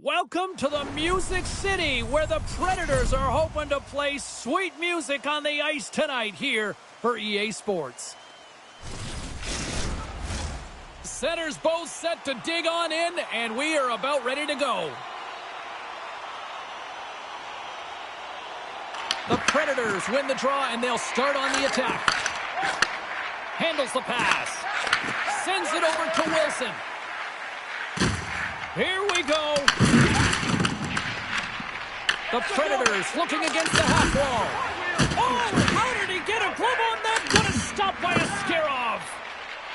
Welcome to the Music City, where the Predators are hoping to play sweet music on the ice tonight here for EA Sports. Centers both set to dig on in, and we are about ready to go. The Predators win the draw, and they'll start on the attack. Handles the pass. Sends it over to Wilson. Here we go. The Predators looking against the half wall. Oh, how did he get a glove on that? What a stop by Askarov.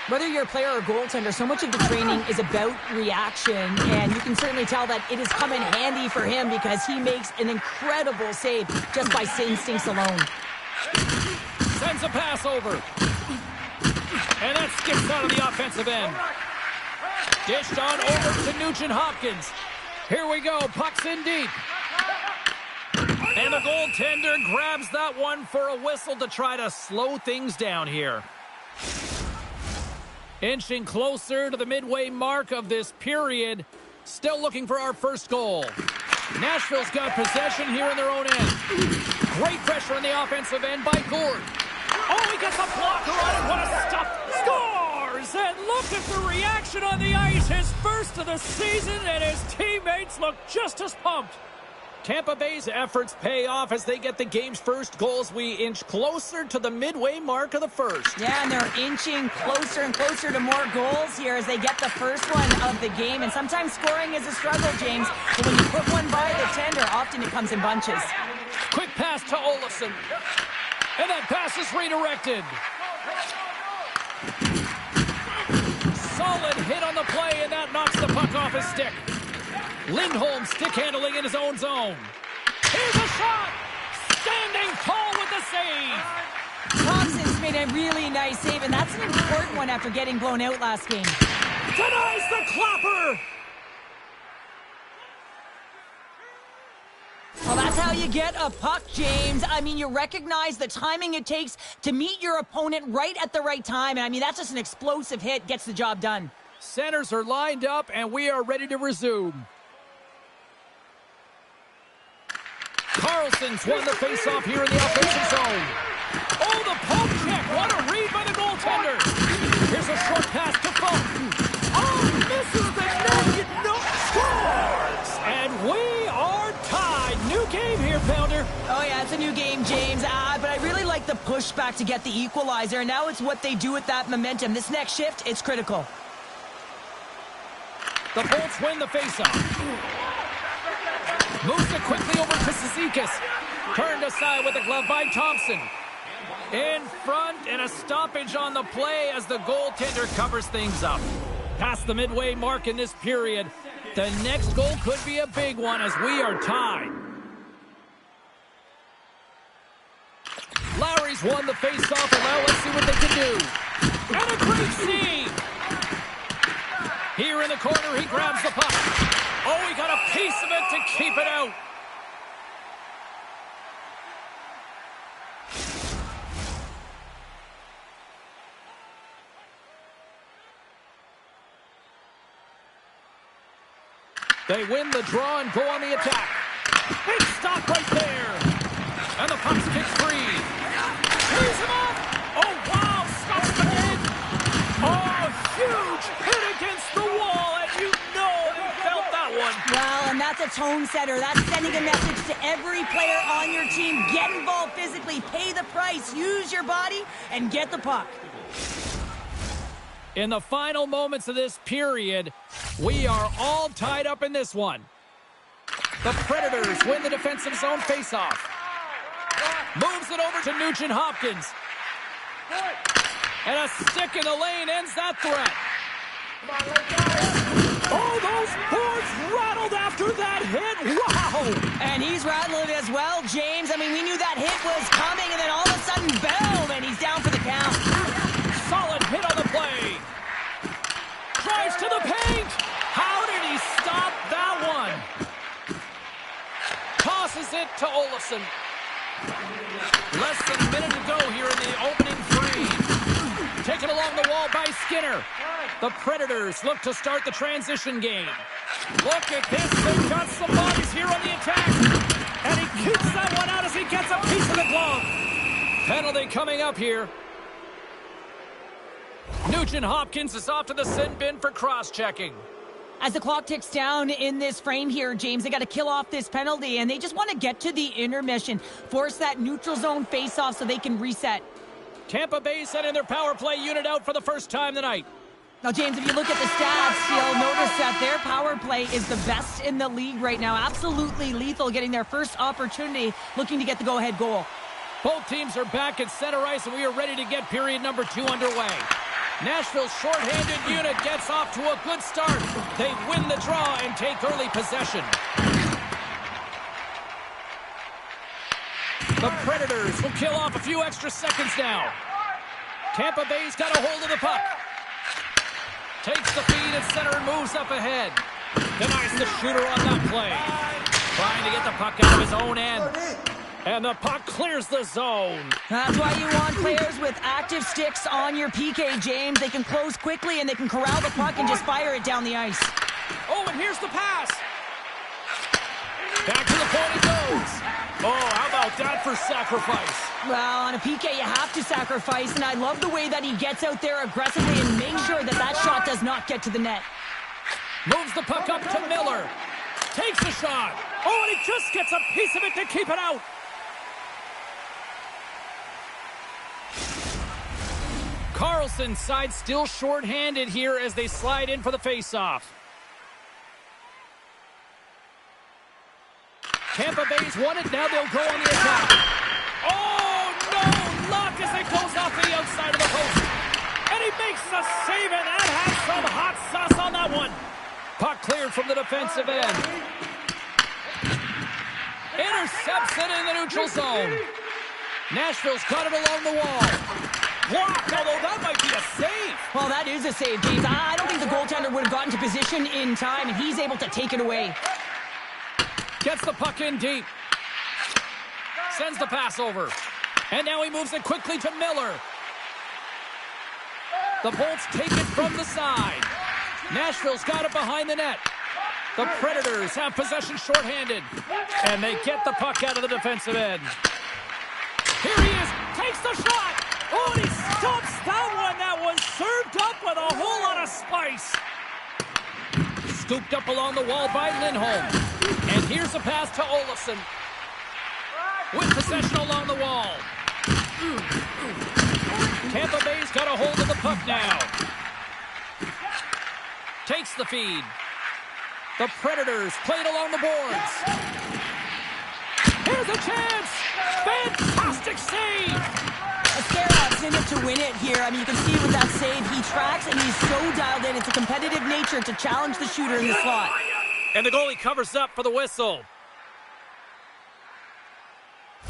Whether you're a player or goaltender, so much of the training is about reaction, and you can certainly tell that it has come in handy for him because he makes an incredible save just by instincts alone. Sends a pass over. And that skips out of the offensive end. Dished on over to Nugent-Hopkins. Here we go, puck's in deep. And the goaltender grabs that one for a whistle to try to slow things down here. Inching closer to the midway mark of this period. Still looking for our first goal. Nashville's got possession here in their own end. Great pressure on the offensive end by Gord. Oh, he gets a blocker on it. What a stop. Scores! And look at the reaction on the ice. His first of the season, and his teammates look just as pumped. Tampa Bay's efforts pay off as they get the game's first goals. We inch closer to the midway mark of the first. Yeah, and they're inching closer and closer to more goals here as they get the first one of the game. And sometimes scoring is a struggle, James. But when you put one by the tender, often it comes in bunches. Quick pass to Olofsson. And that pass is redirected. Solid hit on the play, and that knocks the puck off his stick. Lindholm stick handling in his own zone. Here's a shot! Standing tall with the save! Thompson's made a really nice save, and that's an important one after getting blown out last game. Denies the clapper! Well, that's how you get a puck, James. I mean, you recognize the timing it takes to meet your opponent right at the right time. And I mean, that's just an explosive hit, gets the job done. Centers are lined up, and we are ready to resume. Carlson's won the faceoff here in the offensive zone. Oh, the poke check. What a read by the goaltender. Here's a short pass to Fulton. Oh, misses the net. No, scores! And we are tied. New game here, Pounder. Oh, yeah, it's a new game, James. But I really like the pushback to get the equalizer. And now it's what they do with that momentum. This next shift, it's critical. The Bolts win the faceoff. Moves it quickly over to Cizikas. Turned aside with a glove by Thompson. In front, and a stoppage on the play as the goaltender covers things up. Past the midway mark in this period. The next goal could be a big one as we are tied. Lowry's won the faceoff, and now let's see what they can do. And a great save! Here in the corner, he grabs the puck. Oh, he got a piece of it to keep it out. They win the draw and go on the attack. Big stop right there. And the puck's kicked free. Frees him up. Oh, wow. Stops the game. Oh, huge hit against the wall. And you know they felt that one. Well, and that's a tone setter. That's sending a message to every player on your team. Get involved physically. Pay the price. Use your body and get the puck. In the final moments of this period, we are all tied up in this one. The Predators win the defensive zone faceoff. Moves it over to Nugent-Hopkins. And a stick in the lane ends that threat. Oh, those boards rattled after that hit. Wow! And he's rattling as well, James. I mean, we knew that hit was coming, and then all of a sudden, boom, and he's down for the count. Solid hit on the play. Drives to the paint. How did he stop that one? Tosses it to Olofsson. Less than a minute to go here in the opening frame. Taken along the wall by Skinner. The Predators look to start the transition game. Look at this. They've got some bodies here on the attack. And he keeps that one out as he gets a piece of the glove. Penalty coming up here. Nugent Hopkins is off to the sin bin for cross-checking. As the clock ticks down in this frame here, James, they got to kill off this penalty, and they just want to get to the intermission, force that neutral zone face-off so they can reset. Tampa Bay sending their power play unit out for the first time tonight. Now, James, if you look at the stats, you'll notice that their power play is the best in the league right now. Absolutely lethal, getting their first opportunity, looking to get the go-ahead goal. Both teams are back at center ice, and we are ready to get period number 2 underway. Nashville's shorthanded unit gets off to a good start. They win the draw and take early possession. The Predators will kill off a few extra seconds now. Tampa Bay's got a hold of the puck. Takes the feed at center and moves up ahead. Denies the shooter on that play. Trying to get the puck out of his own end. And the puck clears the zone. That's why you want players with active sticks on your PK, James. They can close quickly and they can corral the puck and just fire it down the ice. Oh, and here's the pass. Back to the point it goes. Oh, how about that for sacrifice? Well, on a PK, you have to sacrifice, and I love the way that he gets out there aggressively and makes sure that that shot does not get to the net. Moves the puck up to Miller. Takes the shot. Oh, and he just gets a piece of it to keep it out. Carlson's side still short-handed here as they slide in for the face-off. Tampa Bay's won it. Now they'll go on the attack. Oh, no! Luck as it goes off the outside of the post. And he makes the save, and that has some hot sauce on that one. Puck cleared from the defensive end. Intercepts it in the neutral zone. Nashville's got it along the wall. Blocked, although that might be a save. Well, that is a save, James. I don't think the goaltender would have gotten to position in time, and he's able to take it away. Gets the puck in deep. Sends the pass over. And now he moves it quickly to Miller. The Bolts take it from the side. Nashville's got it behind the net. The Predators have possession shorthanded. And they get the puck out of the defensive end. Here he is. Takes the shot. Oh, and he stops that one. That was served up with a whole lot of spice. Scooped up along the wall by Lindholm. And here's a pass to Olofsson. With possession along the wall. Tampa Bay's got a hold of the puck now. Takes the feed. The Predators played along the boards. Here's a chance. Fantastic save. Ascarov's in it to win it here. I mean, you can see with that save, he tracks and he's so dialed in. It's a competitive nature to challenge the shooter in the slot. And the goalie covers up for the whistle.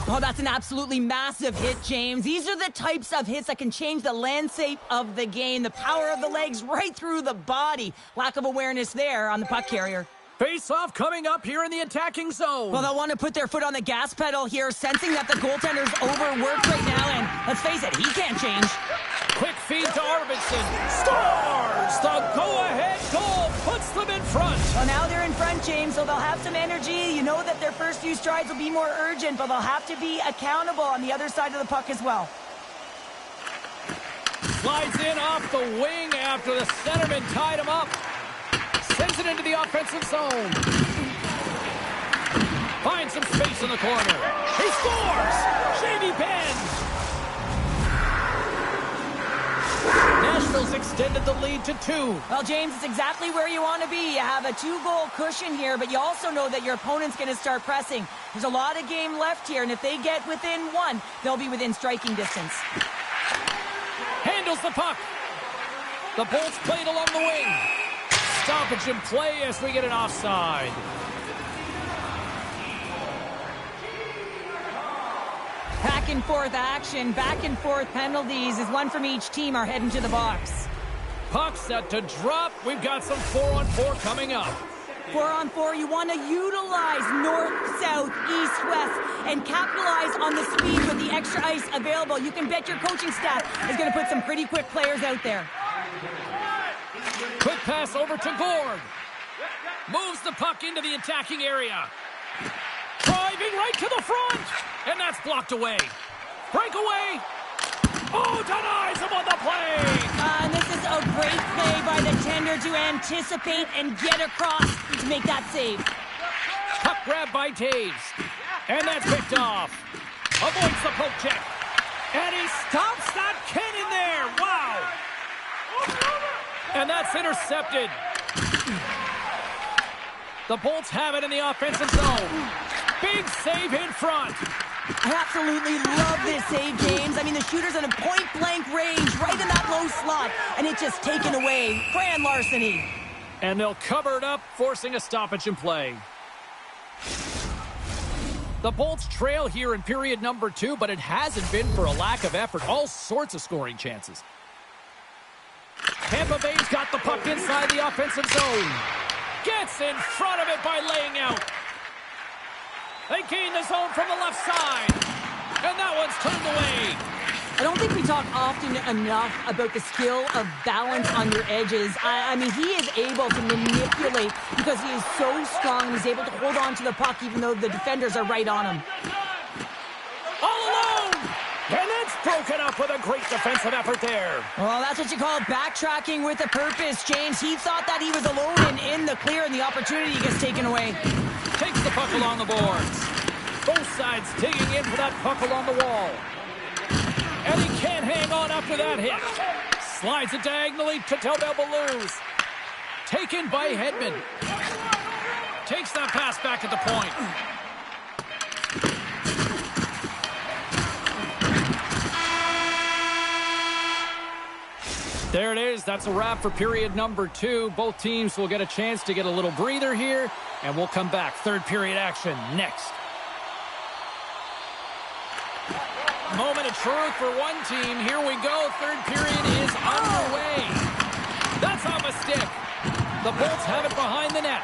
Oh, that's an absolutely massive hit, James. These are the types of hits that can change the landscape of the game. The power of the legs right through the body. Lack of awareness there on the puck carrier. Face-off coming up here in the attacking zone. Well, they'll want to put their foot on the gas pedal here, sensing that the goaltender's overworked right now, and let's face it, he can't change. Quick feed to Arvidsson. Scores! The go-ahead goal puts them in front. Well, now they're in front, James, so they'll have some energy. You know that their first few strides will be more urgent, but they'll have to be accountable on the other side of the puck as well. Slides in off the wing after the centerman tied him up. Sends it into the offensive zone. Finds some space in the corner. He scores! Jamie Benn! Nashville's extended the lead to 2. Well, James, it's exactly where you want to be. You have a 2-goal cushion here, but you also know that your opponent's going to start pressing. There's a lot of game left here, and if they get within 1, they'll be within striking distance. Handles the puck. The Bolts played along the wing. Stoppage in play as we get an offside. Back and forth action, back and forth penalties as one from each team are heading to the box. Puck set to drop. We've got some 4-on-4 coming up. 4-on-4, you want to utilize north, south, east, west, and capitalize on the speed with the extra ice available. You can bet your coaching staff is going to put some pretty quick players out there. Quick pass over to Gord. Moves the puck into the attacking area. Driving right to the front. And that's blocked away. Breakaway. Oh, denies him on the play. And this is a great play by the tender to anticipate and get across to make that save. Puck grab by Taves. And that's picked off. Avoids the poke check. And he stops that cannon there. Wow. And that's intercepted. The Bolts have it in the offensive zone. Big save in front. I absolutely love this save, James. I mean, the shooter's in a point-blank range, right in that low slot, and it's just taken away. Grand larceny. And they'll cover it up, forcing a stoppage in play. The Bolts trail here in period number 2, but it hasn't been for a lack of effort. All sorts of scoring chances. Tampa Bay's got the puck inside the offensive zone. Gets in front of it by laying out. They gain the zone from the left side. And that one's turned away. I don't think we talk often enough about the skill of balance on your edges. I mean, he is able to manipulate because he is so strong and he's able to hold on to the puck even though the defenders are right on him. All alone! And it's broken up with a great defensive effort there. Well, that's what you call backtracking with a purpose, James. He thought that he was alone and in the clear and the opportunity gets taken away. Takes the puck along the boards. Both sides digging in for that puck along the wall. And he can't hang on after that hit. Slides it diagonally to Tobel Blues. Taken by Hedman. Takes that pass back at the point. There it is. That's a wrap for period number 2. Both teams will get a chance to get a little breather here, and we'll come back. Third period action next. Moment of truth for one team. Here we go. Third period is underway. That's off a stick. The Bolts have it behind the net.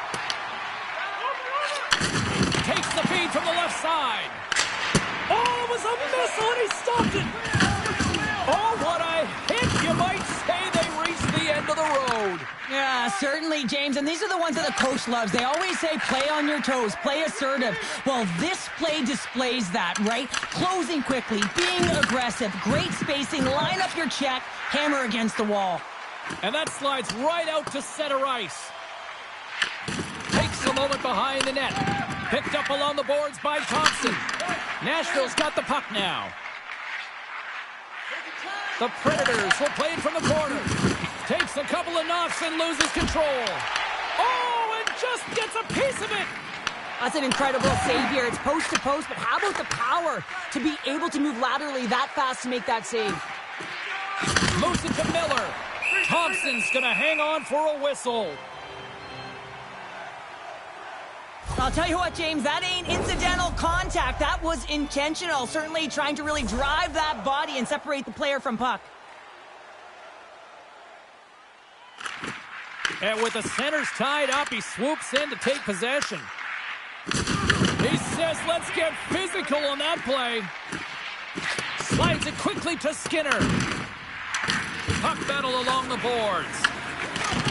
Takes the feed from the left side. Oh, it was a missile, and he stopped it. Oh, what a hit, you might say. They reached the end of the road. Yeah, certainly, James. And these are the ones that the coach loves. They always say, play on your toes, play assertive. Well, this play displays that, right? Closing quickly, being aggressive, great spacing, line up your check, hammer against the wall. And that slides right out to center ice. Takes a moment behind the net. Picked up along the boards by Thompson. Nashville's got the puck now. The Predators will play it from the corner. Takes a couple of knocks and loses control. Oh, and just gets a piece of it. That's an incredible save here. It's post to post, but how about the power to be able to move laterally that fast to make that save? Moves it to Miller. Thompson's going to hang on for a whistle. I'll tell you what, James, that ain't incidental contact. That was intentional. Certainly trying to really drive that body and separate the player from puck. And with the centers tied up, he swoops in to take possession. He says, let's get physical on that play. Slides it quickly to Skinner. Puck battle along the boards.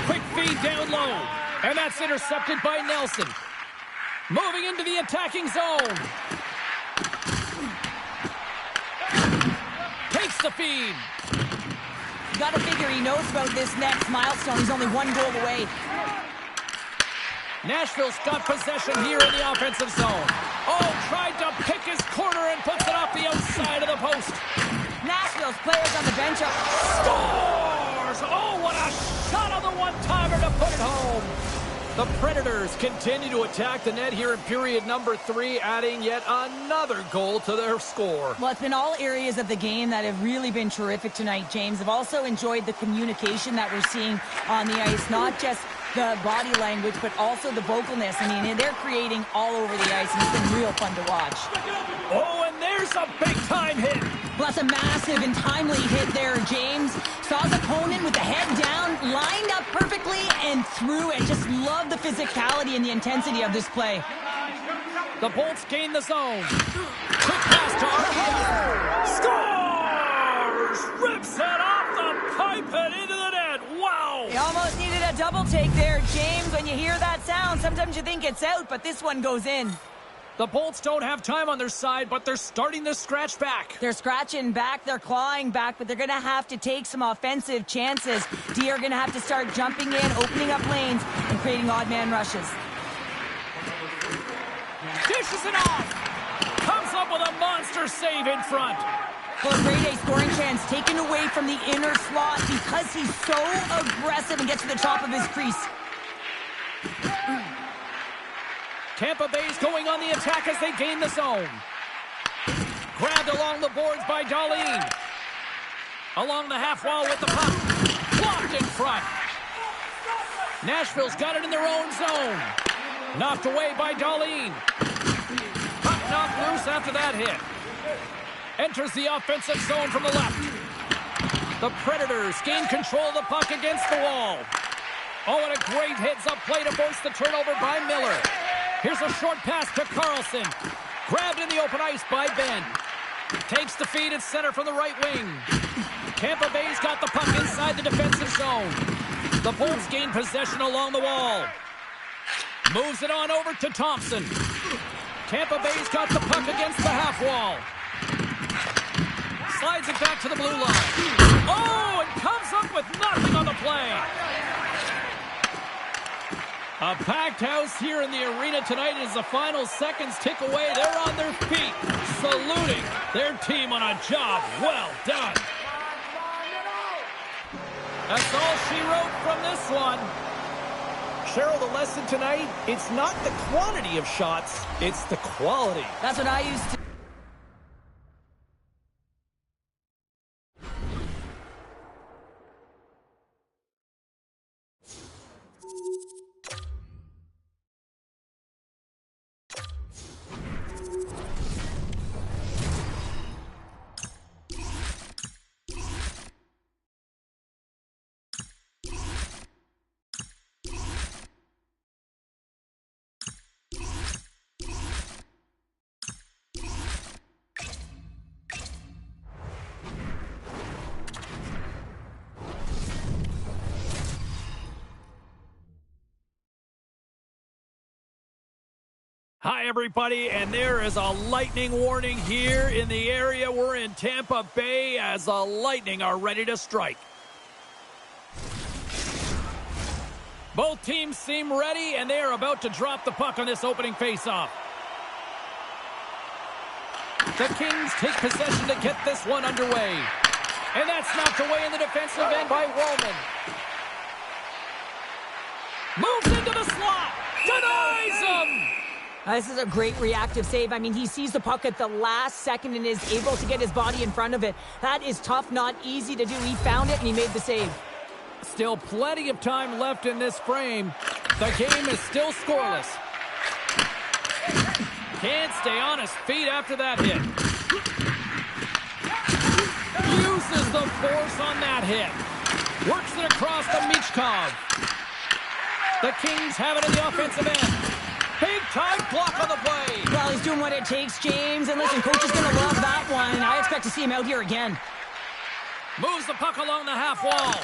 Quick feed down low. And that's intercepted by Nelson. Moving into the attacking zone. Takes the feed. You gotta figure he knows about this next milestone. He's only one goal away. Nashville's got possession here in the offensive zone. Oh, tried to pick his corner and puts it off the outside of the post. Nashville's players on the bench are... Scores! Oh, what a shot on the one-timer to put it home. The Predators continue to attack the net here in period number 3, adding yet another goal to their score. Well, it's been all areas of the game that have really been terrific tonight, James. I've also enjoyed the communication that we're seeing on the ice, not just the body language, but also the vocalness. I mean, they're creating all over the ice, and it's been real fun to watch. Oh, and there's a big-time hit. Well, that's a massive and timely hit there, James. Saw his opponent with the head down, lined up perfectly, and threw it. Just love the physicality and the intensity of this play. The Bolts gain the zone. Quick pass to Archie. Scores! Rips it off the pipe and into the net. Wow! He almost needed a double take there, James. When you hear that sound, sometimes you think it's out, but this one goes in. The Bolts don't have time on their side, but they're starting to scratch back. They're scratching back, they're clawing back, but they're going to have to take some offensive chances. D are going to have to start jumping in, opening up lanes, and creating odd man rushes. Dishes it off. Comes up with a monster save in front. Well, a grade A scoring chance taken away from the inner slot because he's so aggressive and gets to the top of his crease. Tampa Bay's going on the attack as they gain the zone. Grabbed along the boards by Darlene. Along the half wall with the puck. Blocked in front. Nashville's got it in their own zone. Knocked away by Darlene. Puck knocked loose after that hit. Enters the offensive zone from the left. The Predators gain control of the puck against the wall. Oh, and a great heads-up play to force the turnover by Miller. Here's a short pass to Carlson. Grabbed in the open ice by Ben. Takes the feed at center from the right wing. Tampa Bay's got the puck inside the defensive zone. The Bolts gain possession along the wall. Moves it on over to Thompson. Tampa Bay's got the puck against the half wall. Slides it back to the blue line. Oh, and comes up with nothing on the play. A packed house here in the arena tonight as the final seconds tick away. They're on their feet, saluting their team on a job well done. That's all she wrote from this one. Cheryl, the lesson tonight, it's not the quantity of shots, it's the quality. That's what I used to. Hi, everybody, and there is a lightning warning here in the area. We're in Tampa Bay as the Lightning are ready to strike. Both teams seem ready, and they are about to drop the puck on this opening faceoff. The Kings take possession to get this one underway. And that's knocked away in the defensive end by Roman. Moves into the slot. Denies him. This is a great reactive save. I mean, he sees the puck at the last second and is able to get his body in front of it. That is tough, not easy to do. He found it and he made the save. Still plenty of time left in this frame. The game is still scoreless. Can't stay on his feet after that hit. Uses the force on that hit. Works it across to Michkov. The Kings have it in the offensive end. Big time block on the play. Well, he's doing what it takes, James. And listen, coach is going to love that one. I expect to see him out here again. Moves the puck along the half wall.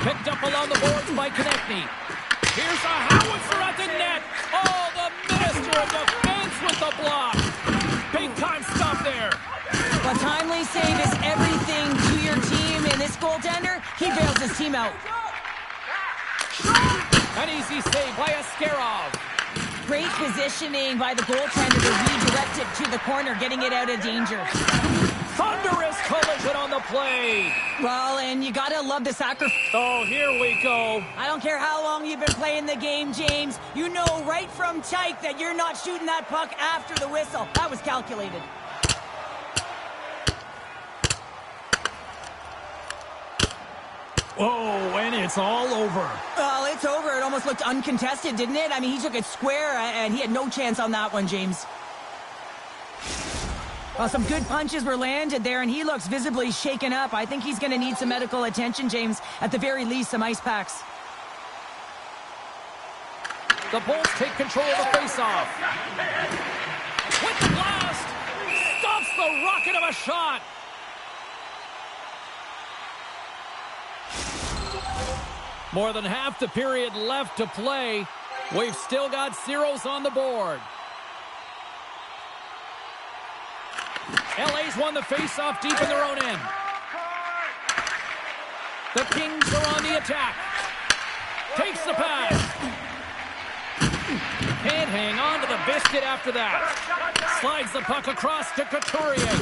Picked up along the boards by Konechny. Here's a howitzer at the net. Oh, the Minister of Defense with the block. Big time stop there. A timely save is everything to your team. And this goaltender, he bails his team out. An easy save by Askarov. Great positioning by the goaltender to redirect it to the corner, getting it out of danger. Thunderous collision on the play. Well, and you gotta love the sacrifice. Oh, here we go. I don't care how long you've been playing the game, James. You know right from tight that you're not shooting that puck after the whistle. That was calculated. Oh, and it's all over. Well, it's over. It almost looked uncontested, didn't it? I mean, he took it square, and he had no chance on that one, James. Well, some good punches were landed there, and he looks visibly shaken up. I think he's going to need some medical attention, James. At the very least, some ice packs. The Bolts take control of the faceoff. With the blast! Stops the rocket of a shot! More than half the period left to play. We've still got zeros on the board. LA's won the face-off deep in their own end. The Kings are on the attack. Takes the pass. Can't hang on to the biscuit after that. Slides the puck across to Couturier.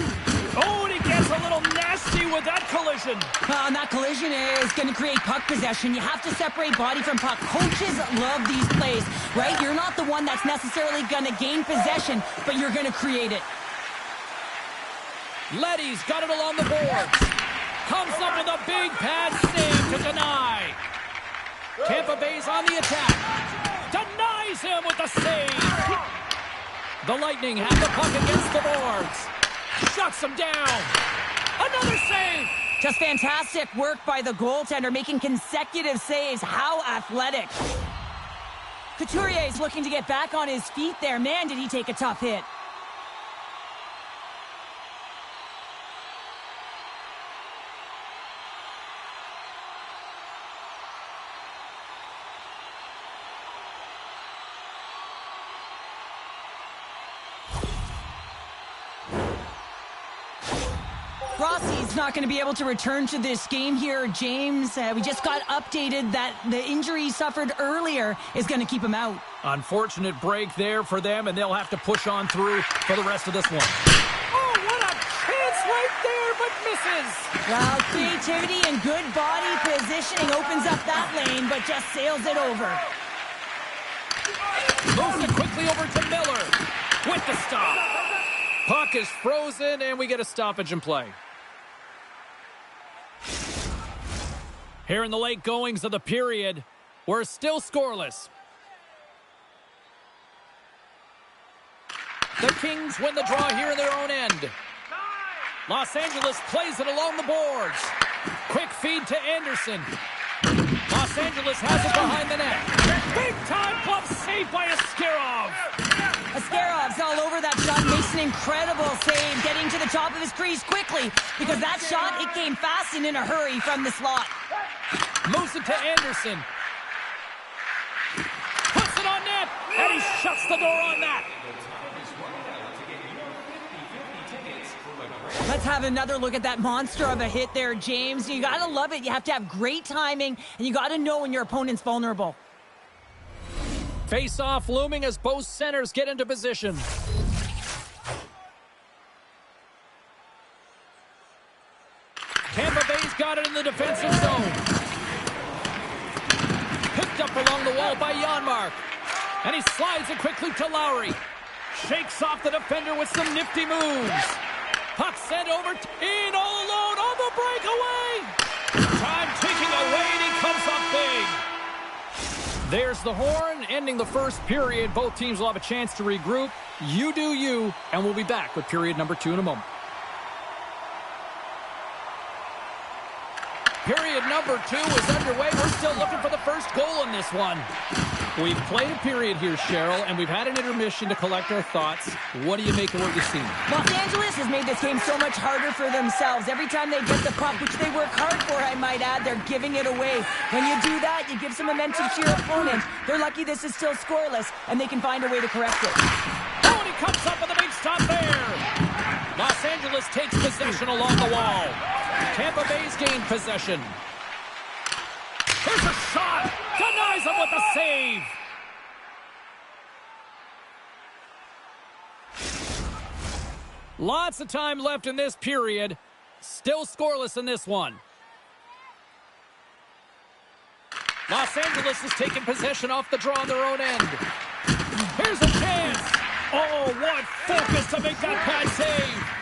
Oh, and he gets a little nasty with that collision. And that collision is going to create puck possession. You have to separate body from puck. Coaches love these plays, right? You're not the one that's necessarily going to gain possession, but you're going to create it. Leddy's got it along the boards. Comes up with a big pad save to deny. Tampa Bay's on the attack. Denies him with the save. The Lightning have the puck against the boards. Shuts him down. Another save. Just fantastic work by the goaltender, making consecutive saves. How athletic. Couturier is looking to get back on his feet there. Man, did he take a tough hit. Rossi's not going to be able to return to this game here, James. We just got updated that the injury he suffered earlier is going to keep him out. Unfortunate break there for them, and they'll have to push on through for the rest of this one. Oh, what a chance right there, but misses. Well, creativity and good body positioning opens up that lane, but just sails it over. Moves it quickly over to Miller with the stop. Puck is frozen, and we get a stoppage in play. Here in the late goings of the period, we're still scoreless. The Kings win the draw here in their own end. Los Angeles plays it along the boards. Quick feed to Anderson. Los Angeles has it behind the net. Big time glove save by Askarov. Askarov's all over that shot, makes an incredible save, getting to the top of his crease quickly, because that shot, it came fast and in a hurry from the slot. Moves it to Anderson. Puts it on net, and he shuts the door on that. Let's have another look at that monster of a hit there, James. You gotta love it. You have to have great timing, and you gotta know when your opponent's vulnerable. Face-off looming as both centers get into position. Tampa Bay's got it in the defensive zone. Picked up along the wall by Janmark. And he slides it quickly to Lowry. Shakes off the defender with some nifty moves. Puck sent over, in all alone on the breakaway. Time ticking away, and he comes up big. There's the horn, ending the first period. Both teams will have a chance to regroup. You do you, and we'll be back with period number 2 in a moment. Period number 2 is underway. We're still looking for the first goal in this one. We've played a period here, Cheryl, and we've had an intermission to collect our thoughts. What do you make of what you've seen? Los Angeles has made this game so much harder for themselves. Every time they get the puck, which they work hard for, I might add, they're giving it away. When you do that, you give some momentum to your opponent. They're lucky this is still scoreless, and they can find a way to correct it. Oh, and he comes up with a big stop there. Los Angeles takes possession along the wall. Tampa Bay's gained possession. Here's a shot. Denies him with the save. Lots of time left in this period. Still scoreless in this one. Los Angeles is taking possession off the draw on their own end. Here's a chance. Oh, what focus to make that pad save.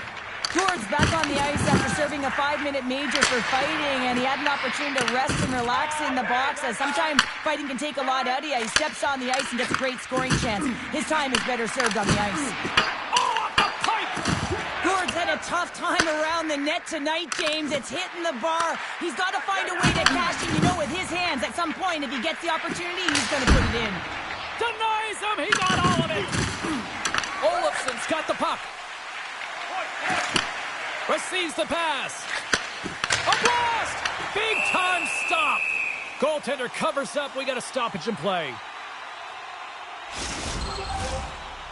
Gord's back on the ice after serving a 5-minute major for fighting, and he had an opportunity to rest and relax in the box, as sometimes fighting can take a lot out of you. He steps on the ice and gets a great scoring chance. His time is better served on the ice. Oh, up the pipe! Gord's had a tough time around the net tonight, James. It's hitting the bar. He's got to find a way to cash in. You know, with his hands, at some point, if he gets the opportunity, he's going to put it in. Denies him. He got all of it. Olofsson's got the puck. Receives the pass. A blast! Big time stop. Goaltender covers up. We got a stoppage in play.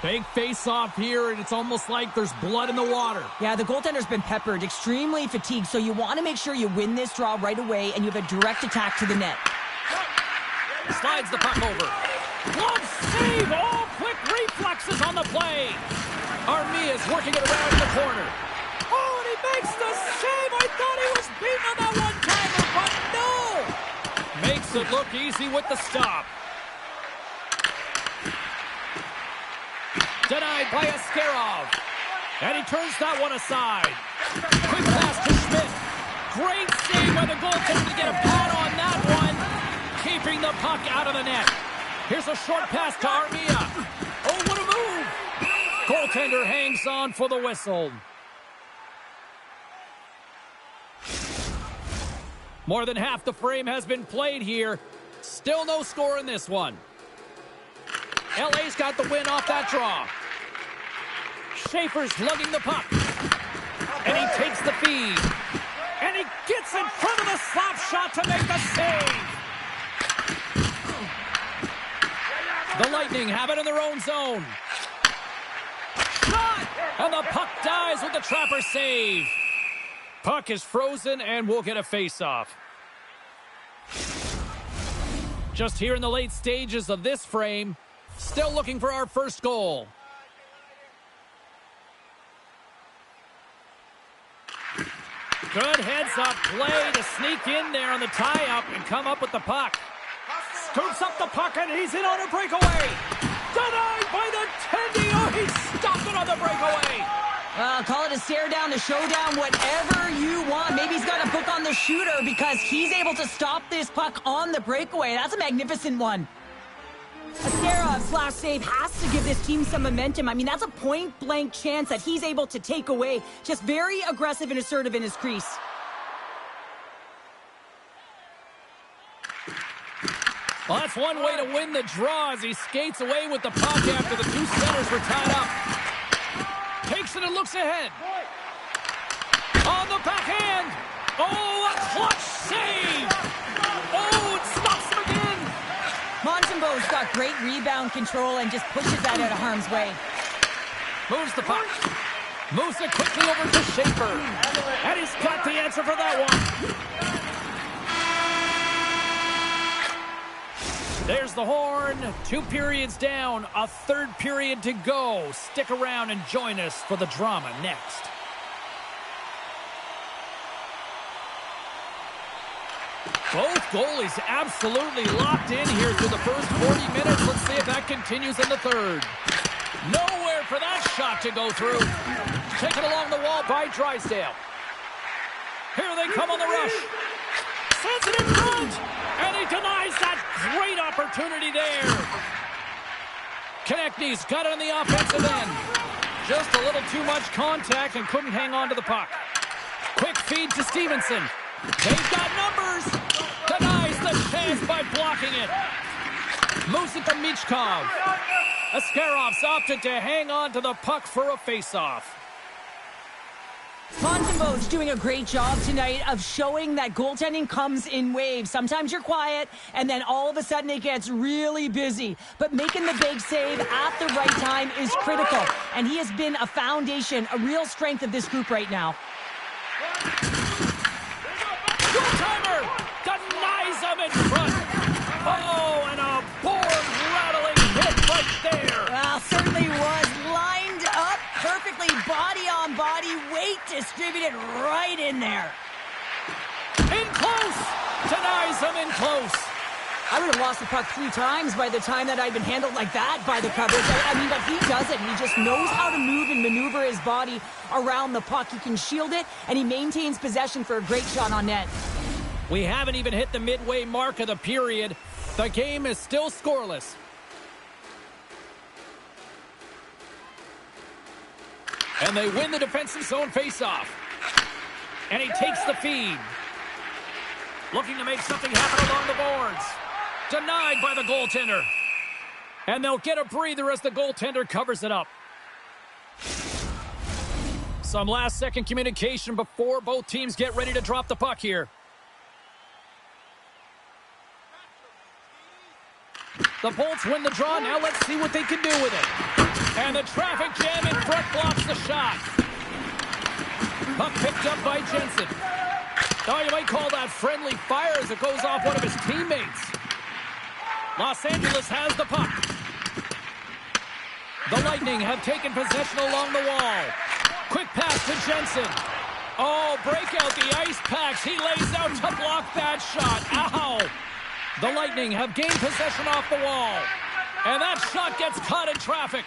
Big face-off here, and it's almost like there's blood in the water. Yeah, the goaltender's been peppered, extremely fatigued, so you want to make sure you win this draw right away, and you have a direct attack to the net. Slides the puck over. Glove save! Oh, quick reflexes on the play. Armia's working it around in the corner. Oh, and he makes the save! I thought he was beaten on that one-timer, but no! Makes it look easy with the stop. Denied by Askarov. And he turns that one aside. Quick pass to Schmidt. Great save by the goaltender to get a pad on that one. Keeping the puck out of the net. Here's a short pass to Armia. Oh, what a move. Goaltender hangs on for the whistle. More than half the frame has been played here. Still no score in this one. LA's got the win off that draw. Schaefer's lugging the puck. And he takes the feed. And he gets in front of the slap shot to make the save. The Lightning have it in their own zone. Shot! And the puck dies with the Trapper save. Puck is frozen and we'll get a face-off. Just here in the late stages of this frame, still looking for our first goal. Good heads-up play to sneak in there on the tie-up and come up with the puck. Scoops up the puck and he's in on a breakaway. Denied by the Tendy. Oh, he stopped it on the breakaway. Call it a stare down, a showdown, whatever you want. Maybe he's got a book on the shooter because he's able to stop this puck on the breakaway. That's a magnificent one. Askarov's last save has to give this team some momentum. I mean, that's a point-blank chance that he's able to take away. Just very aggressive and assertive in his crease. Well, that's one way to win the draw as he skates away with the puck after the two centers were tied up. Takes it and looks ahead. On the backhand. Oh, a clutch save. Oh, it stops him again. Montembeau's got great rebound control and just pushes that out of harm's way. Moves the puck. Moves it quickly over to Schaefer. And he's got the answer for that one. There's the horn. 2 periods down. A third period to go. Stick around and join us for the drama next. Both goalies absolutely locked in here through the first 40 minutes. Let's see if that continues in the third. Nowhere for that shot to go through. Taken along the wall by Drysdale. Here they come on the rush. Sends it in front. And he denies that great opportunity there. Konechny's got it on the offensive end. Just a little too much contact and couldn't hang on to the puck. Quick feed to Stevenson. They've got numbers. Denies the chance by blocking it. Moves it to Michkov. Askarov's opted to hang on to the puck for a face-off. Montembeau's doing a great job tonight of showing that goaltending comes in waves. Sometimes you're quiet, and then all of a sudden it gets really busy. But making the big save at the right time is critical. And he has been a foundation, a real strength of this group right now. Two-timer! Denies him in front. Oh, and a board-rattling hit right there. Well, certainly was lined up perfectly, body on body, weight distributed right in there. In close! Denies him in close. I would have lost the puck 3 times by the time that I'd been handled like that by the coverage. I mean, but he does it. He just knows how to move and maneuver his body around the puck. He can shield it, and he maintains possession for a great shot on net. We haven't even hit the midway mark of the period. The game is still scoreless. And they win the defensive zone faceoff. And he takes the feed. Looking to make something happen along the boards. Denied by the goaltender. And they'll get a breather as the goaltender covers it up. Some last-second communication before both teams get ready to drop the puck here. The Bolts win the draw. Now let's see what they can do with it. And the traffic jam in front blocks the shot. Puck picked up by Jensen. Oh, you might call that friendly fire as it goes off one of his teammates. Los Angeles has the puck. The Lightning have taken possession along the wall. Quick pass to Jensen. Oh, break out the ice packs. He lays out to block that shot. Ow! The Lightning have gained possession off the wall. And that shot gets caught in traffic.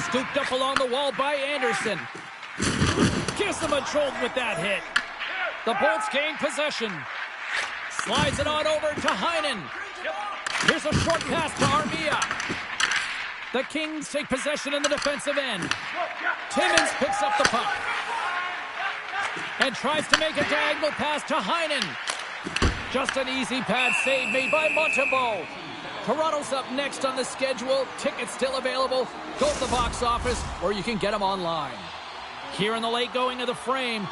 Scooped up along the wall by Anderson. Gives them a jolt with that hit. The Bolts gain possession. Slides it on over to Heinen. Here's a short pass to Armia. The Kings take possession in the defensive end. Timmins picks up the puck. And tries to make a diagonal pass to Heinen. Just an easy pad save made by Montembeault. Toronto's up next on the schedule. Tickets still available. Go to the box office or you can get them online. Here in the late going of the frame,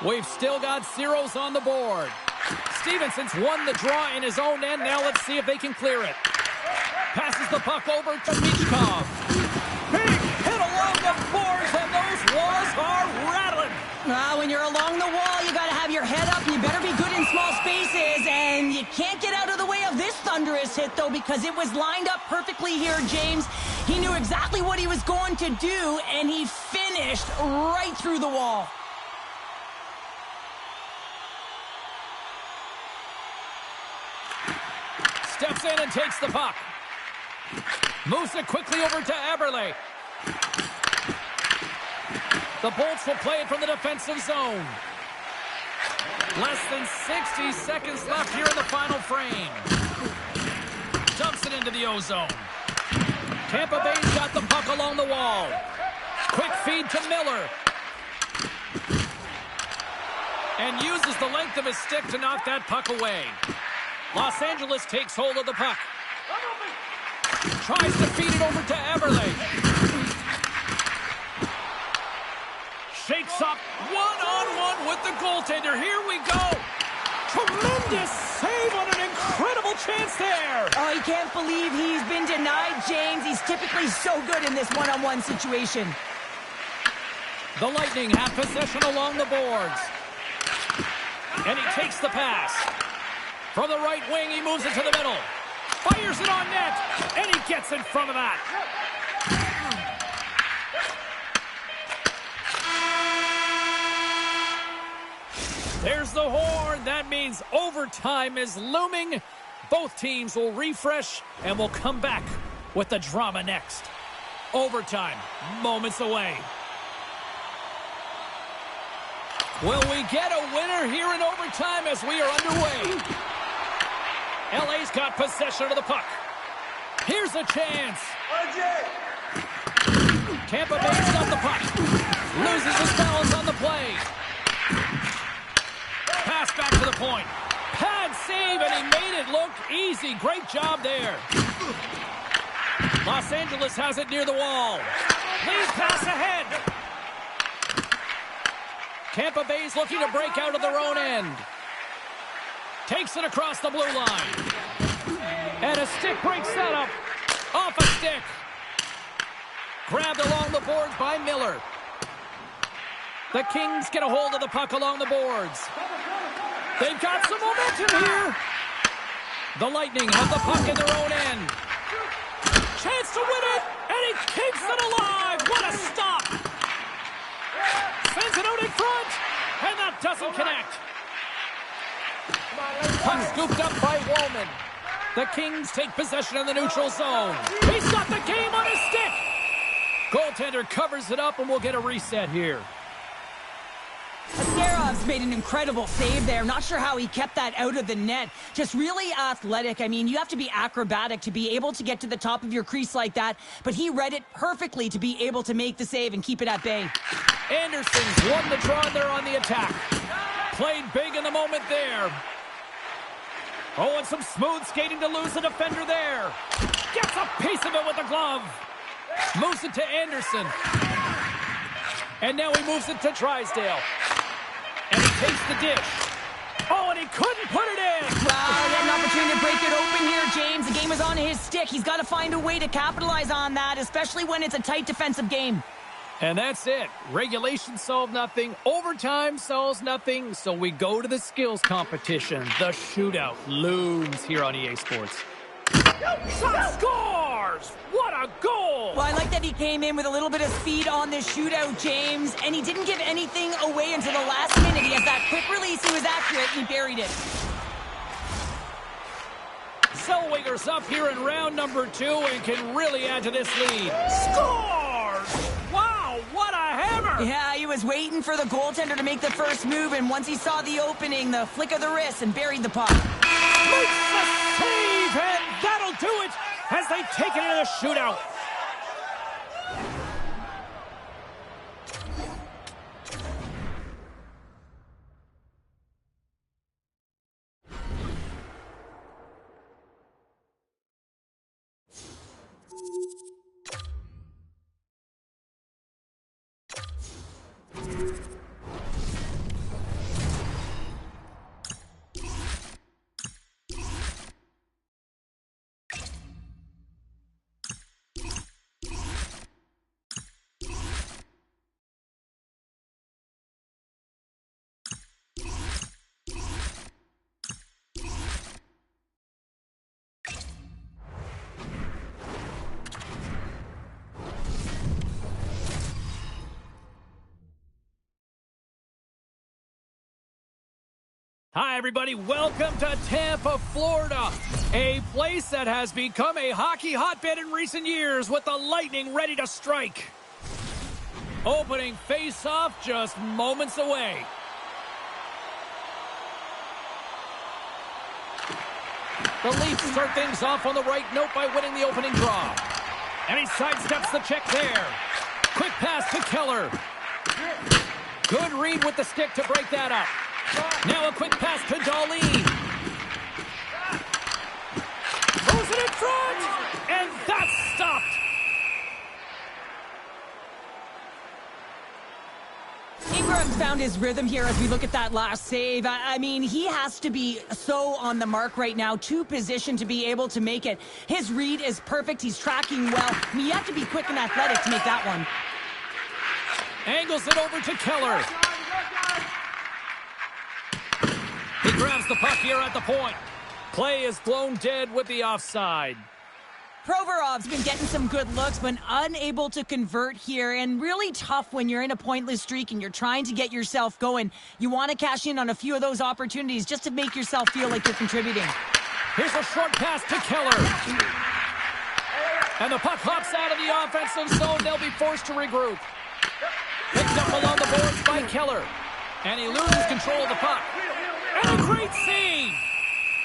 we've still got zeros on the board. Stevenson's won the draw in his own end. Now let's see if they can clear it. Passes the puck over to Michkov. Big hit along the boards, and those walls are rattling. When you're along the wall, you got to have your head up. You better be good in small spaces, and you can't get out of the way of this thunderous hit, though, because it was lined up perfectly here, James. He knew exactly what he was going to do, and he finished right through the wall. Steps in and takes the puck. Moves it quickly over to Eberle. The Bolts will play it from the defensive zone. Less than 60 seconds left here in the final frame. Dumps it into the O-zone. Tampa Bay's got the puck along the wall. Quick feed to Miller. And uses the length of his stick to knock that puck away. Los Angeles takes hold of the puck. Tries to feed it over to Eberle. Shakes up one-on-one with the goaltender. Here we go. Tremendous save on an incredible chance there. Oh, he can't believe he's been denied, James. He's typically so good in this one-on-one situation. The Lightning have possession along the boards. And he takes the pass. From the right wing, he moves it to the middle. Fires it on net. And he gets in front of that. There's the horn. That means overtime is looming. Both teams will refresh and will come back with the drama next. Overtime, moments away. Will we get a winner here in overtime as we are underway? LA's got possession of the puck. Here's a chance. Tampa Bay's got the puck. Loses his balance on the play. Pass back to the point. Pad save, and he made it look easy. Great job there. Los Angeles has it near the wall. Lead pass ahead. Tampa Bay's looking to break out of their own end. Takes it across the blue line. And a stick breaks that up. Off a stick. Grabbed along the boards by Miller. The Kings get a hold of the puck along the boards. They've got some momentum here. The Lightning have the puck in their own end. Chance to win it, and he keeps it alive. What a stop. Sends it out in front, and that doesn't connect. Puck scooped up by Woolman. The Kings take possession in the neutral zone. He's got the game on his stick. Goaltender covers it up, and we'll get a reset here. Astarov's made an incredible save there. Not sure how he kept that out of the net. Just really athletic. I mean, you have to be acrobatic to be able to get to the top of your crease like that, but he read it perfectly to be able to make the save and keep it at bay. Anderson's won the draw there on the attack. Played big in the moment there. Oh, and some smooth skating to lose the defender there. Gets a piece of it with the glove. Moves it to Anderson. And now he moves it to Drysdale. And he takes the dish. Oh, and he couldn't put it in. Wow, he had an opportunity to break it open here, James. The game is on his stick. He's got to find a way to capitalize on that, especially when it's a tight defensive game. And that's it. Regulation solved nothing. Overtime solves nothing. So we go to the skills competition. The shootout looms here on EA Sports. Scores! What a goal! Well, I like that he came in with a little bit of speed on this shootout, James, and he didn't give anything away until the last minute. He has that quick release. He was accurate, and he buried it. Zellweger's up here in round number 2 and can really add to this lead. Scores! Wow, what a hammer! Yeah, he was waiting for the goaltender to make the first move, and once he saw the opening, the flick of the wrist, and buried the puck. Makes the save, and that'll do it as they take it into the shootout. Hi, everybody. Welcome to Tampa, Florida, a place that has become a hockey hotbed in recent years with the Lightning ready to strike. Opening face-off just moments away. The Leafs start things off on the right note by winning the opening draw. And he sidesteps the check there. Quick pass to Keller. Good read with the stick to break that up. Now a quick pass to Darlene. Throws it in front, and that's stopped. Ingram's found his rhythm here as we look at that last save. I mean, he has to be so on the mark right now, to position to be able to make it. His read is perfect. He's tracking well. I mean, you have to be quick and athletic to make that one. Angles it over to Keller. He grabs the puck here at the point. Play is blown dead with the offside. Provorov's been getting some good looks, but unable to convert here, and really tough when you're in a pointless streak and you're trying to get yourself going. You want to cash in on a few of those opportunities just to make yourself feel like you're contributing. Here's a short pass to Keller. And the puck hops out of the offensive zone. They'll be forced to regroup. Picked up along the boards by Keller. And he loses control of the puck. And a great save!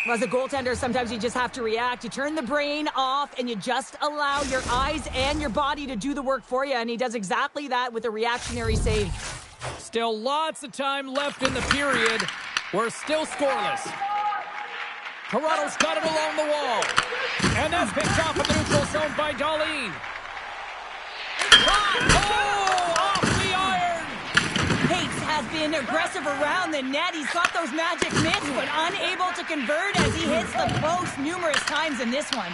Well, as a goaltender, sometimes you just have to react. You turn the brain off, and you just allow your eyes and your body to do the work for you, and he does exactly that with a reactionary save. Still lots of time left in the period. We're still scoreless. Toronto's got it along the wall. And that's picked off in the neutral zone by Darlene. Oh, off the iron! Pace has been aggressive around the net. He's got those magic mitts, but unable to convert as he hits the post numerous times in this one.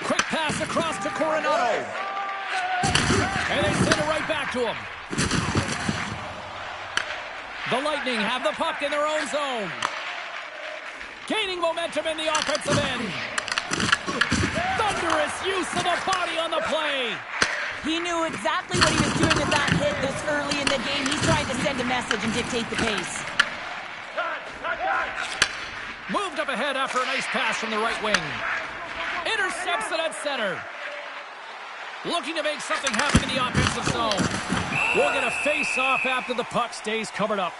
Quick pass across to Coronado. And they send it right back to him. The Lightning have the puck in their own zone. Gaining momentum in the offensive end. Thunderous use of the body on the play. He knew exactly what he was doing with that hit this early in the game. He's trying to send a message and dictate the pace. Moved up ahead after a nice pass from the right wing. Intercepts it at center. Looking to make something happen in the offensive zone. We'll get a face-off after the puck stays covered up.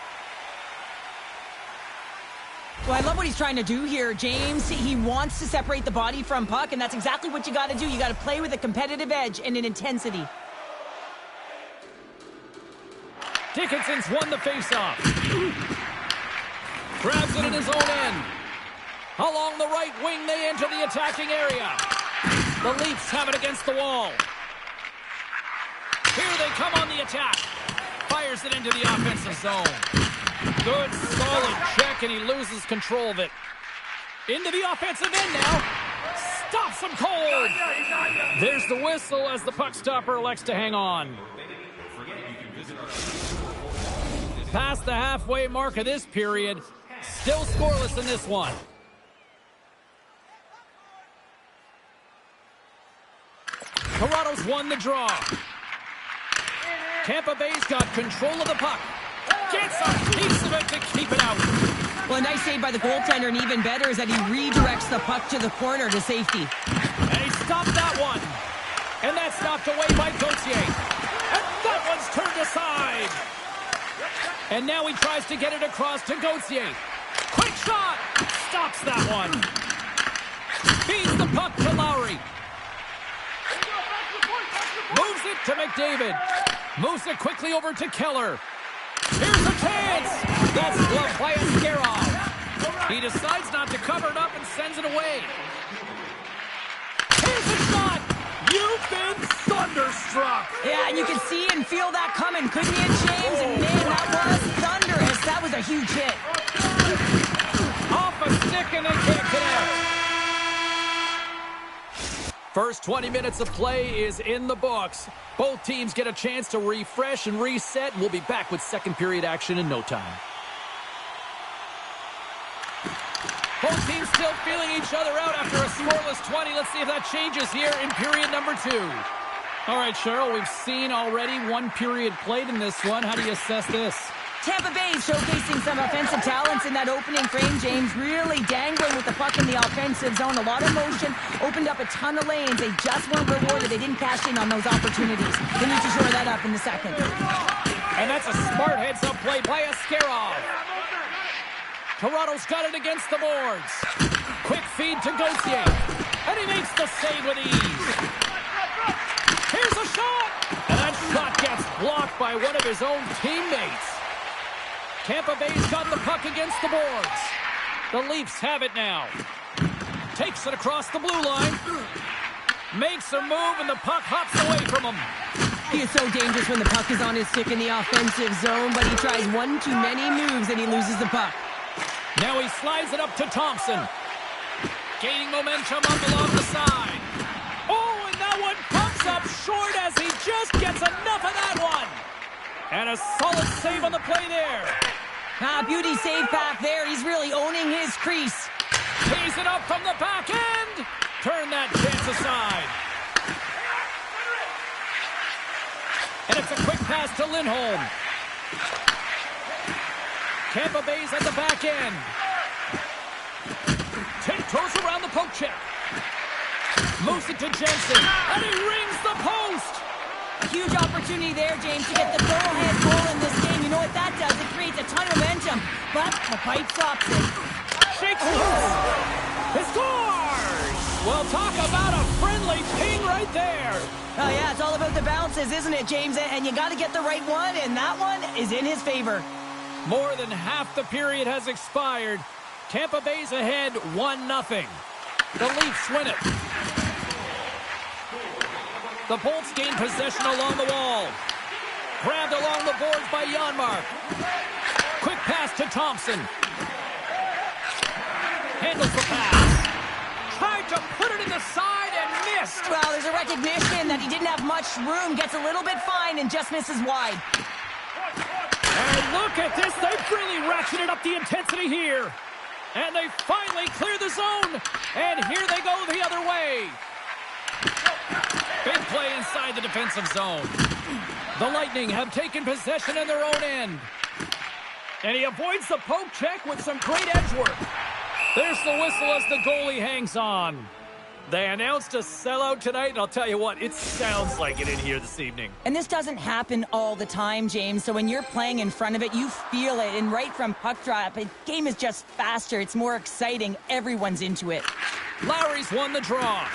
Well, I love what he's trying to do here, James. He wants to separate the body from puck, and that's exactly what you got to do. You got to play with a competitive edge and an intensity. Dickinson's won the face-off. Grabs it in his own end. Along the right wing, they enter the attacking area. The Leafs have it against the wall. Here they come on the attack. Fires it into the offensive zone. Good, solid check, and he loses control of it. Into the offensive end now. Stops him cold. There's the whistle as the puck stopper elects to hang on. Past the halfway mark of this period. Still scoreless in this one. Toronto's won the draw. Tampa Bay's got control of the puck. Gets a piece of it to keep it out. Well, a nice save by the goaltender, and even better is that he redirects the puck to the corner to safety. And he stopped that one. And that's knocked away by Gauthier. And that one's turned aside. And now he tries to get it across to Gauthier. Quick shot! Stops that one. Feeds the puck to Lowry. Moves it to McDavid. Moves it quickly over to Keller. Here's a chance! That's gloved by Askarov. He decides not to cover it up and sends it away. Here's a shot! You've been thunderstruck! Yeah, and you can see and feel that coming, couldn't you, James? And man, that was thunderous. That was a huge hit. Off a stick and they can't connect. First 20 minutes of play is in the books. Both teams get a chance to refresh and reset. We'll be back with second period action in no time. Both teams still feeling each other out after a scoreless 20. Let's see if that changes here in period number 2. All right, Cheryl, we've seen already one period played in this one. How do you assess this? Tampa Bay showcasing some offensive talents in that opening frame, James. Really dangling with the puck in the offensive zone. A lot of motion, opened up a ton of lanes. They just weren't rewarded. They didn't cash in on those opportunities. They need to shore that up in the second. And that's a smart heads-up play by Askarov. Toronto's got it against the boards. Quick feed to Gauthier. And he makes the save with ease. Here's a shot! And that shot gets blocked by one of his own teammates. Tampa Bay's got the puck against the boards. The Leafs have it now. Takes it across the blue line. Makes a move, and the puck hops away from him. He is so dangerous when the puck is on his stick in the offensive zone, but he tries one too many moves and he loses the puck. Now he slides it up to Thompson. Gaining momentum up along the side. Oh, and that one pumps up short as he just gets enough of that one. And a solid save on the play there. Beauty save path there. He's really owning his crease. Tees it up from the back end. Turn that chance aside. And it's a quick pass to Lindholm. Tampa Bay's at the back end. Tiptoes around the poke check. Moves it to Jensen. And he rings the post. Huge opportunity there, James, to get the go-ahead goal in this game. You know what that does? It creates a ton of momentum. But the pipe stops it. Shakes loose. He scores! Well, talk about a friendly ping right there. Oh, yeah, it's all about the bounces, isn't it, James? And you got to get the right one, and that one is in his favor. More than half the period has expired. Tampa Bay's ahead 1-0. The Leafs win it. The Bolts gain possession along the wall. Grabbed along the boards by Janmark. Quick pass to Thompson. Handles the pass. Tried to put it in the side and missed. Well, there's a recognition that he didn't have much room. Gets a little bit fine and just misses wide. And look at this. They've really ratcheted up the intensity here. And they finally clear the zone. And here they go the other way. Big play inside the defensive zone. The Lightning have taken possession in their own end. And he avoids the poke check with some great edge work. There's the whistle as the goalie hangs on. They announced a sellout tonight, and I'll tell you what, it sounds like it in here this evening. And this doesn't happen all the time, James, so when you're playing in front of it, you feel it, and right from puck drop, the game is just faster, it's more exciting, everyone's into it. Lowry's won the draw.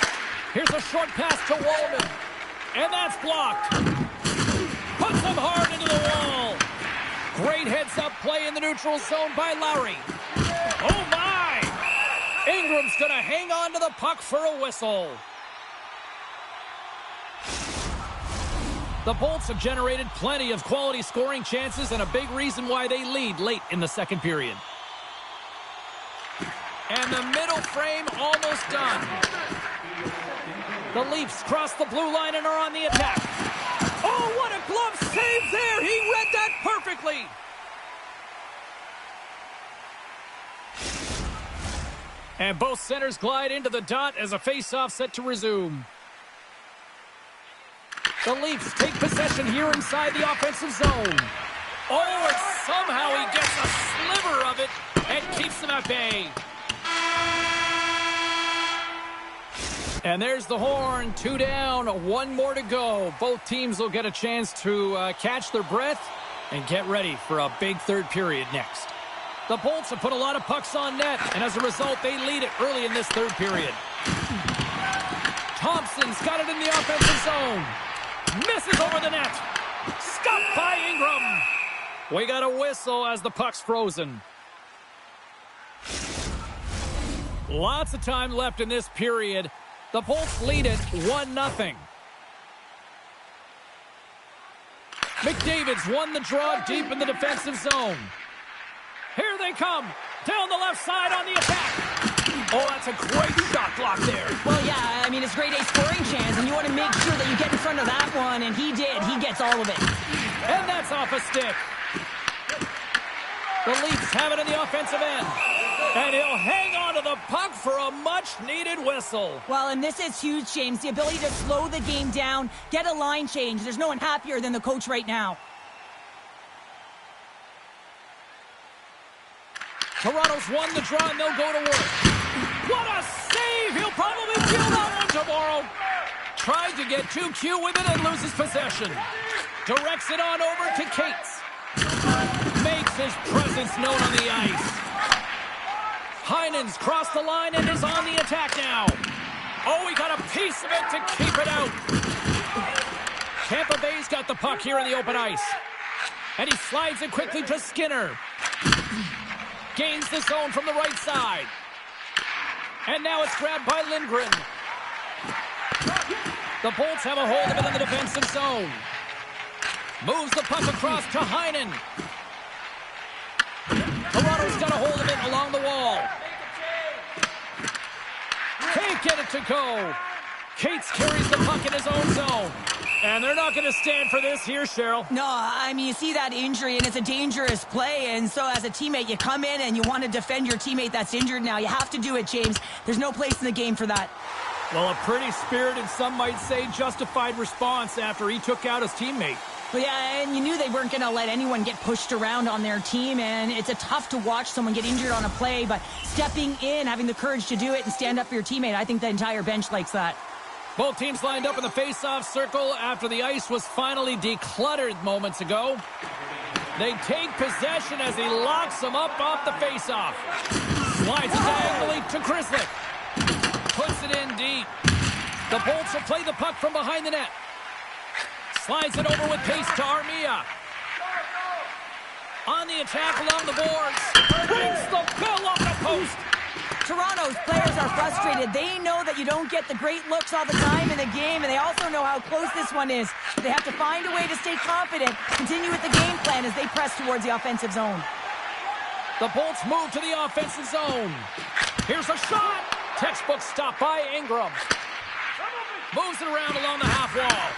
Here's a short pass to Wallman, and that's blocked. Puts him hard into the wall. Great heads-up play in the neutral zone by Lowry. Oh, my! Ingram's going to hang on to the puck for a whistle. The Bolts have generated plenty of quality scoring chances and a big reason why they lead late in the second period. And the middle frame almost done. The Leafs cross the blue line and are on the attack. Oh, what a glove save there! He read that perfectly! And both centers glide into the dot as a face-off set to resume. The Leafs take possession here inside the offensive zone. Oh, and somehow he gets a sliver of it and keeps them at bay. And there's the horn. 2 down, 1 more to go. Both teams will get a chance to catch their breath and get ready for a big third period next. The Bolts have put a lot of pucks on net, and as a result, they lead it early in this third period. Thompson's got it in the offensive zone. Misses over the net. Stopped by Ingram. We got a whistle as the puck's frozen. Lots of time left in this period. The Bolts lead it 1-0. McDavid's won the draw deep in the defensive zone. Here they come. Down the left side on the attack. Oh, that's a great shot block there. Well, yeah, I mean, it's grade A scoring chance, and you want to make sure that you get in front of that one, and he did. He gets all of it. And that's off a stick. The Leafs have it in the offensive end. And he'll hang on to the puck for a much-needed whistle. Well, and this is huge, James. The ability to slow the game down, get a line change. There's no one happier than the coach right now. Toronto's won the draw, and they'll go to work. What a save! He'll probably feel that one tomorrow. Tried to get too cute with it and loses possession. Directs it on over to Cates. Makes his presence known on the ice. Heinen's crossed the line and is on the attack now. Oh, he got a piece of it to keep it out. Tampa Bay's got the puck here in the open ice. And he slides it quickly to Skinner. Gains the zone from the right side. And now it's grabbed by Lindgren. The Bolts have a hold of it in the defensive zone. Moves the puck across to Heinen. Toronto's got a hold of it along the wall. Can't get it to go. Cates carries the puck in his own zone. And they're not going to stand for this here, Cheryl. No, I mean, you see that injury, and it's a dangerous play. And so as a teammate, you come in and you want to defend your teammate that's injured now. You have to do it, James. There's no place in the game for that. Well, a pretty spirited, some might say, justified response after he took out his teammate. Well, yeah, and you knew they weren't going to let anyone get pushed around on their team, and it's a tough to watch someone get injured on a play, but stepping in, having the courage to do it and stand up for your teammate, I think the entire bench likes that. Both teams lined up in the face-off circle after the ice was finally decluttered moments ago. They take possession as he locks them up off the face-off. Slides it diagonally to Krislik. Puts it in deep. The Bolts will play the puck from behind the net. Slides it over with pace to Armia. On the attack along the boards. Brings the bill off the post. Toronto's players are frustrated. They know that you don't get the great looks all the time in the game, and they also know how close this one is. They have to find a way to stay confident, continue with the game plan as they press towards the offensive zone. The Bolts move to the offensive zone. Here's a shot. Textbook stop by Ingram. Moves it around along the half wall.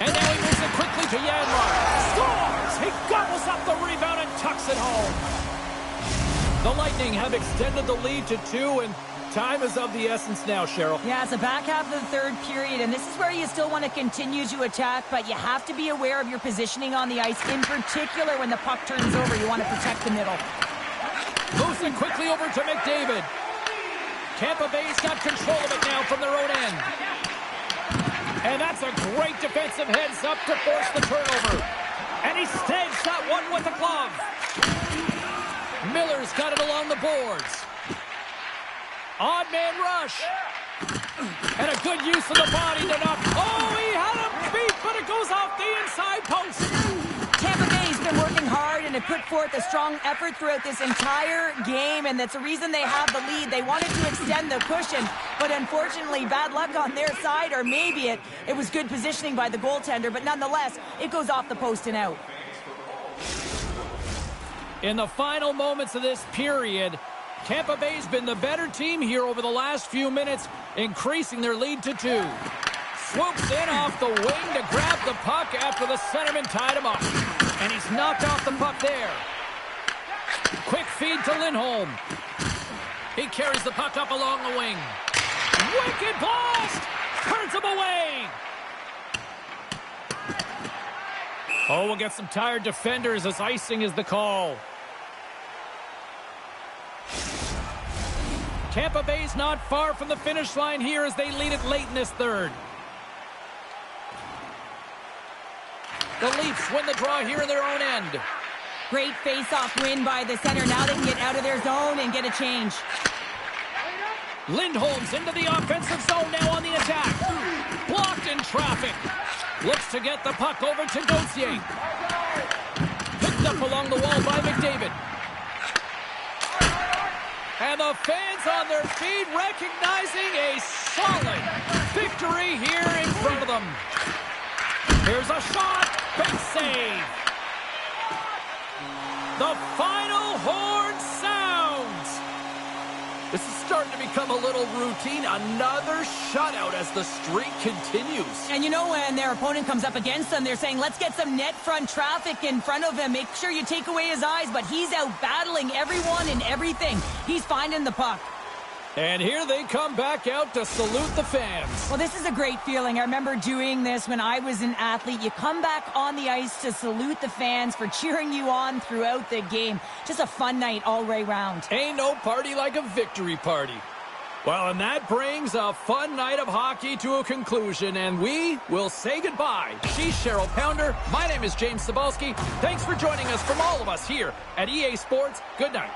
And now he moves it quickly to Yanmark. Scores! He gobbles up the rebound and tucks it home. The Lightning have extended the lead to 2, and time is of the essence now, Cheryl. Yeah, it's the back half of the third period, and this is where you still want to continue to attack, but you have to be aware of your positioning on the ice. In particular, when the puck turns over, you want to protect the middle. Moves it quickly over to McDavid. Tampa Bay's got control of it now from their own end. And that's a great defensive heads-up to force the turnover. And he snags that one with a glove. Miller's got it along the boards. Odd man rush. And a good use of the body to knock. Oh, he had him beat, but it goes off the inside post. Tampa Bay's been working hard and have put forth a strong effort throughout this entire game, and that's the reason they have the lead. They wanted to extend the cushion, but unfortunately, bad luck on their side, or maybe it was good positioning by the goaltender, but nonetheless, it goes off the post and out. In the final moments of this period, Tampa Bay's been the better team here over the last few minutes, increasing their lead to 2. Swoops in off the wing to grab the puck after the centerman tied him up. And he's knocked off the puck there. Quick feed to Lindholm. He carries the puck up along the wing. Wicked blast! Turns him away! Oh, we'll get some tired defenders as icing is the call. Tampa Bay's not far from the finish line here as they lead it late in this third. The Leafs win the draw here in their own end. Great face-off win by the center. Now they can get out of their zone and get a change. Lindholm's into the offensive zone now on the attack. Blocked in traffic. Looks to get the puck over to Gauthier. Picked up along the wall by McDavid. And the fans on their feet recognizing a solid victory here in front of them. Here's a shot. Big save. The final horn sounds. This is starting to become a little routine. Another shutout as the streak continues. And you know, when their opponent comes up against them, they're saying, let's get some net front traffic in front of him. Make sure you take away his eyes. But he's out battling everyone and everything. He's finding the puck. And here they come back out to salute the fans. Well, this is a great feeling. I remember doing this when I was an athlete. You come back on the ice to salute the fans for cheering you on throughout the game. Just a fun night all the way round. Ain't no party like a victory party. Well, and that brings a fun night of hockey to a conclusion, and we will say goodbye. She's Cheryl Pounder. My name is James Cebulski. Thanks for joining us from all of us here at EA Sports. Good night.